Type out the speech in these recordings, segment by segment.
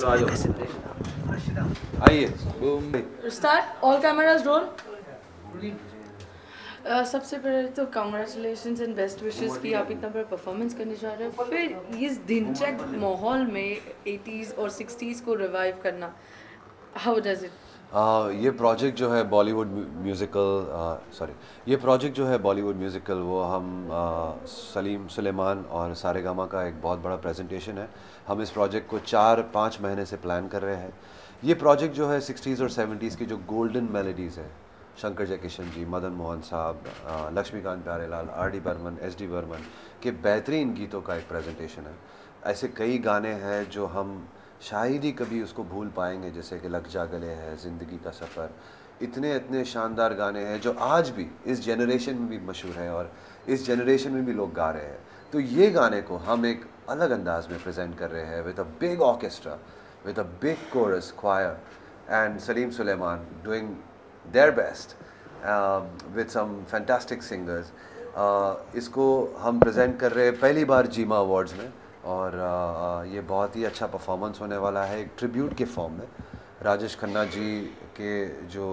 चलो आ जाओ। आइए। Start, all cameras roll. सबसे पहले तो कॉन्ग्रेचुलेशंस एंड बेस्ट विशेस कि आप इतना बड़ा परफॉर्मेंस करने जा रहे हो। फिर इस दिनचक माहौल में 80s और 60s को रिवाइव करना, हाउ डज इट? ये प्रोजेक्ट जो है बॉलीवुड म्यूज़िकल ये प्रोजेक्ट जो है बॉलीवुड म्यूज़िकल वो हम सलीम सुलेमान और सारेगामा का एक बहुत बड़ा प्रेजेंटेशन है। हम इस प्रोजेक्ट को 4-5 महीने से प्लान कर रहे हैं। ये प्रोजेक्ट जो है 60s और 70s की जो गोल्डन मेलोडीज़ है, शंकर जयकिशन जी, मदन मोहन साहब, लक्ष्मीकांत प्यारेलाल, R.D. बर्मन, S.D. बर्मन के बेहतरीन गीतों का एक प्रेजेंटेशन है। ऐसे कई गाने हैं जो हम शायद ही कभी उसको भूल पाएंगे, जैसे कि लग जा गले है, ज़िंदगी का सफ़र। इतने इतने शानदार गाने हैं जो आज भी इस जनरेशन में भी मशहूर हैं और इस जनरेशन में भी लोग गा रहे हैं। तो ये गाने को हम एक अलग अंदाज में प्रेजेंट कर रहे हैं with a big orchestra, with a big chorus choir and Salim Sulaiman doing their best with some fantastic singers. इसको हम प्रेजेंट कर रहे हैं पहली बार जीमा अवार्ड्स में और ये बहुत ही अच्छा परफॉर्मेंस होने वाला है एक ट्रिब्यूट के फॉर्म में। राजेश खन्ना जी के जो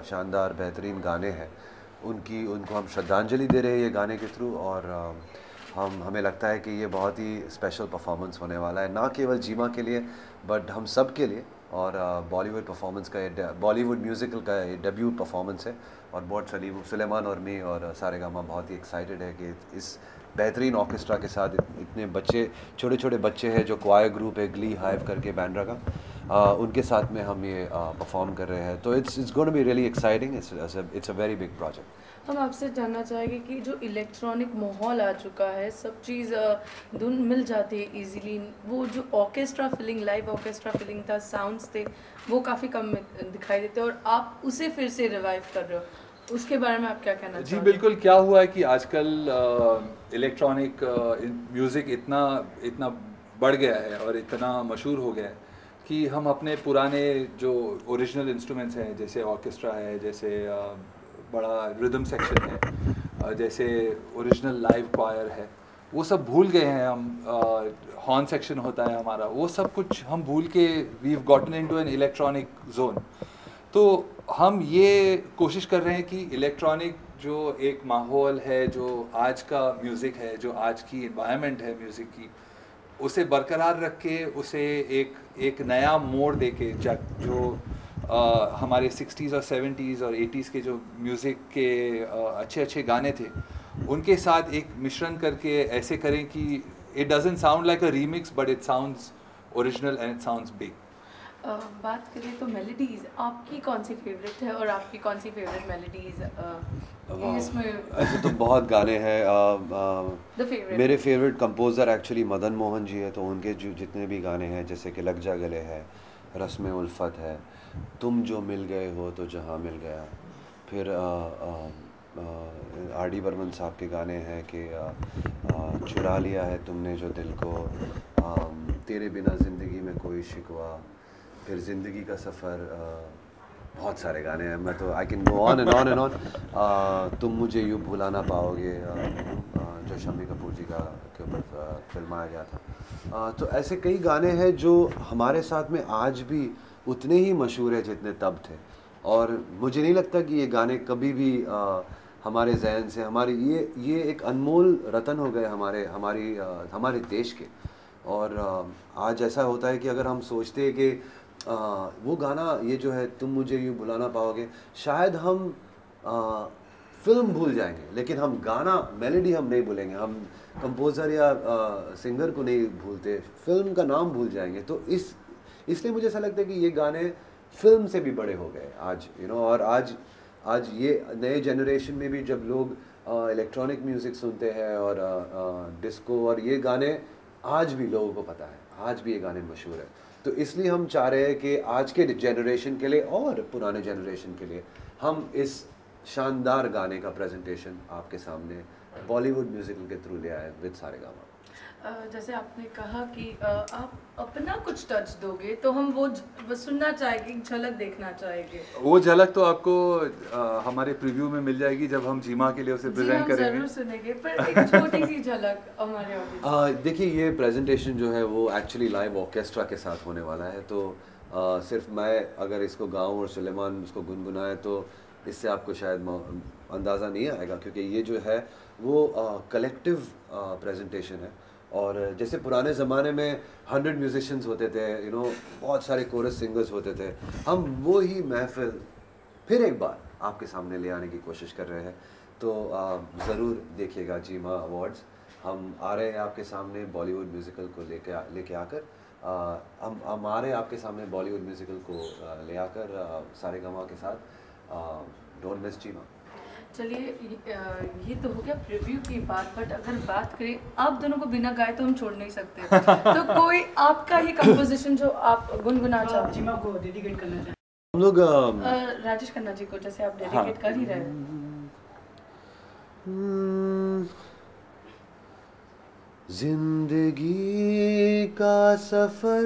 शानदार बेहतरीन गाने हैं उनको हम श्रद्धांजलि दे रहे हैं ये गाने के थ्रू। और हमें लगता है कि ये बहुत ही स्पेशल परफॉर्मेंस होने वाला है, ना केवल जीमा के लिए बट हम सब के लिए। और बॉलीवुड परफॉर्मेंस का बॉलीवुड म्यूज़िकल का ये डेब्यूट परफॉर्मेंस है और बहुत सलीम सुलेमान और मैं और सारेगामा बहुत ही एक्साइटेड है कि इस बेहतरीन ऑर्केस्ट्रा के साथ इतने बच्चे, छोटे छोटे बच्चे हैं जो क्वायर ग्रुप है ग्ली हाइव करके बैंड्रा का, उनके साथ में हम ये परफॉर्म कर रहे हैं। तो it's going to be really exciting. It's a very big project. हम आपसे जानना चाहेंगे कि जो इलेक्ट्रॉनिक माहौल आ चुका है, सब चीज़ धुन मिल जाती है इजीली, वो जो orchestra feeling, live orchestra feeling था, साउंड्स थे, वो काफ़ी कम दिखाई देते और आप उसे फिर से रिवाइव कर रहे हो, उसके बारे में आप क्या कहना जी चाहोगे? बिल्कुल। क्या हुआ है कि आजकल इलेक्ट्रॉनिक म्यूज़िक इतना बढ़ गया है और इतना मशहूर हो गया है कि हम अपने पुराने जो ओरिजिनल इंस्ट्रूमेंट्स हैं, जैसे ऑर्केस्ट्रा है, जैसे बड़ा रिदम सेक्शन है, जैसे ओरिजिनल लाइव क्वायर है, वो सब भूल गए हैं हम। हॉर्न सेक्शन होता है हमारा, वो सब कुछ हम भूल के we have gotten into an electronic zone. तो हम ये कोशिश कर रहे हैं कि इलेक्ट्रॉनिक जो एक माहौल है, जो आज का म्यूज़िक है, जो आज की एनवायरनमेंट है म्यूज़िक की, उसे बरकरार रख के उसे एक नया मोड़ दे के जो हमारे 60s और 70s और 80s के जो म्यूज़िक के अच्छे अच्छे गाने थे उनके साथ एक मिश्रण करके ऐसे करें कि it doesn't sound like a remix but it sounds original and it sounds big. बात करें तो मेलोडीज, आपकी कौन सी फेवरेट है और आपकी कौन सी फेवरेट मेलोडीज इसमें? ऐसे तो बहुत गाने हैं। मेरे favourite favourite composer actually Madan Mohan ji है, तो उनके जो जितने भी गाने हैं, जैसे कि लग जा गले है, रस्म उल्फत है, तुम जो मिल गए हो तो जहाँ मिल गया, फिर R.D. बर्मन साहब के गाने हैं कि चुरा लिया है तुमने जो दिल को, तेरे बिना ज़िंदगी में कोई शिकवा, फिर ज़िंदगी का सफ़र, बहुत सारे गाने हैं। मैं तो I can go on and on and on. तुम मुझे यूँ भुला ना पाओगे, जो शम्मी कपूर जी का के ऊपर फिल्माया गया था। तो ऐसे कई गाने हैं जो हमारे साथ में आज भी उतने ही मशहूर है जितने तब थे। और मुझे नहीं लगता कि ये गाने कभी भी हमारे जहन से, ये एक अनमोल रतन हो गए हमारे देश के। और आज ऐसा होता है कि अगर हम सोचते हैं कि वो गाना, ये जो है तुम मुझे यूँ भुलाना पाओगे, शायद हम फिल्म भूल जाएंगे लेकिन हम गाना, मेलोडी हम नहीं भूलेंगे, हम कंपोज़र या सिंगर को नहीं भूलते, फिल्म का नाम भूल जाएंगे। तो इसलिए मुझे ऐसा लगता है कि ये गाने फिल्म से भी बड़े हो गए आज, और आज ये नए जनरेशन में भी जब लोग इलेक्ट्रॉनिक म्यूज़िक सुनते हैं और डिस्को, और ये गाने आज भी लोगों को पता है, आज भी ये गाने मशहूर है। तो इसलिए हम चाह रहे हैं कि आज के जनरेशन के लिए और पुराने जनरेशन के लिए हम इस शानदार गाने का प्रेजेंटेशन आपके सामने बॉलीवुड म्यूज़िकल के थ्रू ले आए विद सारेगामा। जैसे आपने कहा कि आप अपना कुछ टच दोगे तो हम वो बस सुनना चाहेंगे, झलक देखना चाहेंगे। वो झलक तो आपको हमारे प्रीव्यू में मिल जाएगी जब हम जीमा के लिए उसे जी प्रेजेंट हम करेंगे। जरूर सुनेंगे, पर एक छोटी सी झलक हमारे ऑडियंस। देखिए ये प्रेजेंटेशन जो है वो एक्चुअली लाइव ऑर्केस्ट्रा के साथ होने वाला है, तो सिर्फ मैं अगर इसको गाऊं और सुलेमान उसको गुनगुनाए तो इससे आपको शायद अंदाज़ा नहीं आएगा, क्योंकि ये जो है वो कलेक्टिव प्रेजेंटेशन है। और जैसे पुराने ज़माने में 100 म्यूजिशियंस होते थे, बहुत सारे कोरस सिंगर्स होते थे, हम वो ही महफिल फिर एक बार आपके सामने ले आने की कोशिश कर रहे हैं। तो ज़रूर देखिएगा जीमा अवार्ड्स। हम आ रहे हैं आपके सामने बॉलीवुड म्यूज़िकल को लेके आकर, हम आ रहे हैं आपके सामने बॉलीवुड म्यूज़िकल को ले आकर सारेगामा के साथ। डोंट मिस जीमा। चलिए ये तो हो गया प्रीव्यू की बात, बट अगर बात करें आप दोनों को बिना गाए तो हम छोड़ नहीं सकते। तो कोई आपका ही कंपोजिशन जो आप गुनगुना चाहो, जीमा को डेडिकेट करना चाहें। हम लोग राजेश खन्ना जी को, जैसे आप डेडिकेट कर ही रहे हैं। जिंदगी का सफर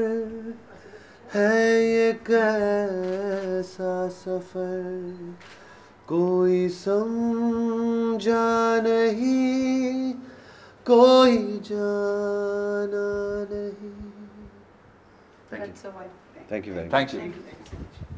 है ये कैसा सफर, कोई समझा नहीं, कोई जाना नहीं। That's a wife. Thank you very much. Thank you. Thank you so much.